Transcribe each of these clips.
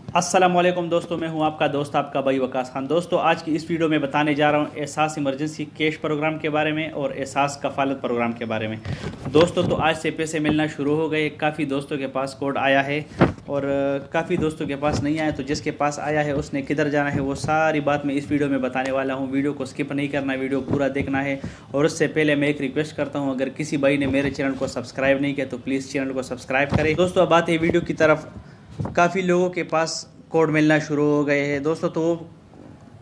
अस्सलामुअलैकुम दोस्तों, मैं हूं आपका दोस्त आपका भाई वकास खान। दोस्तों, आज की इस वीडियो में बताने जा रहा हूं एहसास इमरजेंसी कैश प्रोग्राम के बारे में और एहसास कफ़ालत प्रोग्राम के बारे में। दोस्तों, तो आज से पैसे मिलना शुरू हो गए। काफ़ी दोस्तों के पास कोड आया है और काफ़ी दोस्तों के पास नहीं आया। तो जिसके पास आया है उसने किधर जाना है वो सारी बात मैं इस वीडियो में बताने वाला हूँ। वीडियो को स्किप नहीं करना, वीडियो पूरा देखना है। और उससे पहले मैं एक रिक्वेस्ट करता हूँ, अगर किसी भाई ने मेरे चैनल को सब्सक्राइब नहीं किया तो प्लीज़ चैनल को सब्सक्राइब करें। दोस्तों, अब बात है वीडियो की तरफ। काफ़ी लोगों के पास कोड मिलना शुरू हो गए हैं दोस्तों। तो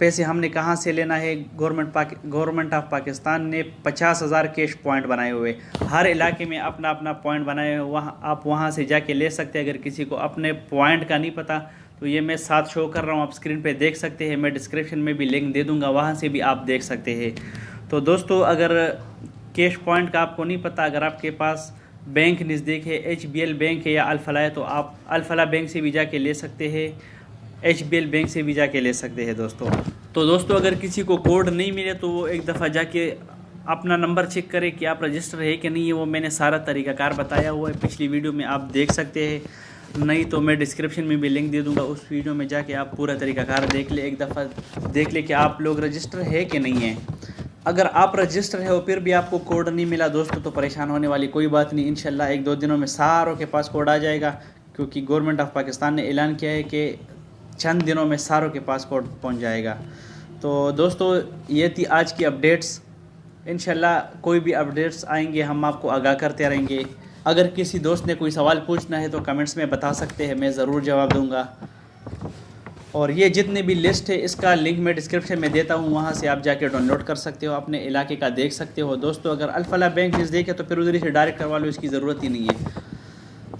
पैसे हमने कहाँ से लेना है? गवर्नमेंट ऑफ पाकिस्तान ने 50,000 कैश पॉइंट बनाए हुए। हर इलाके में अपना अपना पॉइंट बनाए हुए, वहाँ आप वहाँ से जाके ले सकते हैं। अगर किसी को अपने पॉइंट का नहीं पता तो ये मैं साथ शो कर रहा हूँ, आप स्क्रीन पे देख सकते हैं। मैं डिस्क्रिप्शन में भी लिंक दे दूँगा, वहाँ से भी आप देख सकते हैं। तो दोस्तों, अगर कैश पॉइंट का आपको नहीं पता, अगर आपके पास बैंक नज़दीक है, HBL बैंक है या अल-फलाह है, तो आप अल-फलाह बैंक से भी जाके ले सकते हैं, HBL बैंक से भी जाके ले सकते हैं दोस्तों। तो दोस्तों, अगर किसी को कोड नहीं मिले तो वो एक दफ़ा जाके अपना नंबर चेक करें कि आप रजिस्टर है कि नहीं है। वो मैंने सारा तरीक़ाकार बताया हुआ है, पिछली वीडियो में आप देख सकते हैं। नहीं तो मैं डिस्क्रिप्शन में भी लिंक दे दूंगा, उस वीडियो में जाके आप पूरा तरीक़ाकार देख ले, एक दफ़ा देख ले कि आप लोग रजिस्टर है कि नहीं है। अगर आप रजिस्टर है और फिर भी आपको कोड नहीं मिला दोस्तों, तो परेशान होने वाली कोई बात नहीं। इंशाल्लाह 1-2 दिनों में सारों के पास कोड आ जाएगा, क्योंकि गवर्नमेंट ऑफ पाकिस्तान ने ऐलान किया है कि चंद दिनों में सारों के पास कोड पहुंच जाएगा। तो दोस्तों, ये थी आज की अपडेट्स। इंशाल्लाह कोई भी अपडेट्स आएंगे हम आपको आगाह करते रहेंगे। अगर किसी दोस्त ने कोई सवाल पूछना है तो कमेंट्स में बता सकते हैं, मैं ज़रूर जवाब दूँगा। और ये जितने भी लिस्ट है इसका लिंक मैं डिस्क्रिप्शन में देता हूँ, वहाँ से आप जाके डाउनलोड कर सकते हो, अपने इलाके का देख सकते हो। दोस्तों, अगर अल-फलाह बैंक नज़दीक है तो फिर उधर से डायरेक्ट करवा लो, इसकी ज़रूरत ही नहीं है।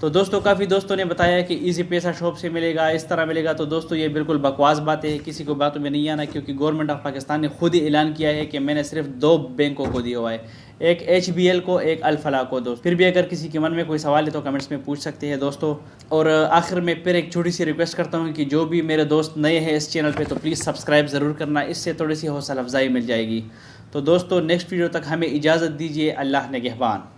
तो दोस्तों, काफ़ी दोस्तों ने बताया कि इजी पैसा शॉप से मिलेगा, इस तरह मिलेगा। तो दोस्तों, ये बिल्कुल बकवास बातें हैं, किसी को बातों में नहीं आना, क्योंकि गवर्नमेंट ऑफ पाकिस्तान ने खुद ही ऐलान किया है कि मैंने सिर्फ 2 बैंकों को दिया हुआ है, एक HBL को, एक अल-फलाह को। दोस्त, फिर भी अगर किसी के मन में कोई सवाल है तो कमेंट्स में पूछ सकते हैं दोस्तों। और आखिर में फिर एक छोटी सी रिक्वेस्ट करता हूँ कि जो भी मेरे दोस्त नए हैं इस चैनल पे, तो प्लीज़ सब्सक्राइब ज़रूर करना, इससे थोड़ी सी हौसला अफजाई मिल जाएगी। तो दोस्तों, नेक्स्ट वीडियो तक हमें इजाज़त दीजिए। अल्लाह निगहबान।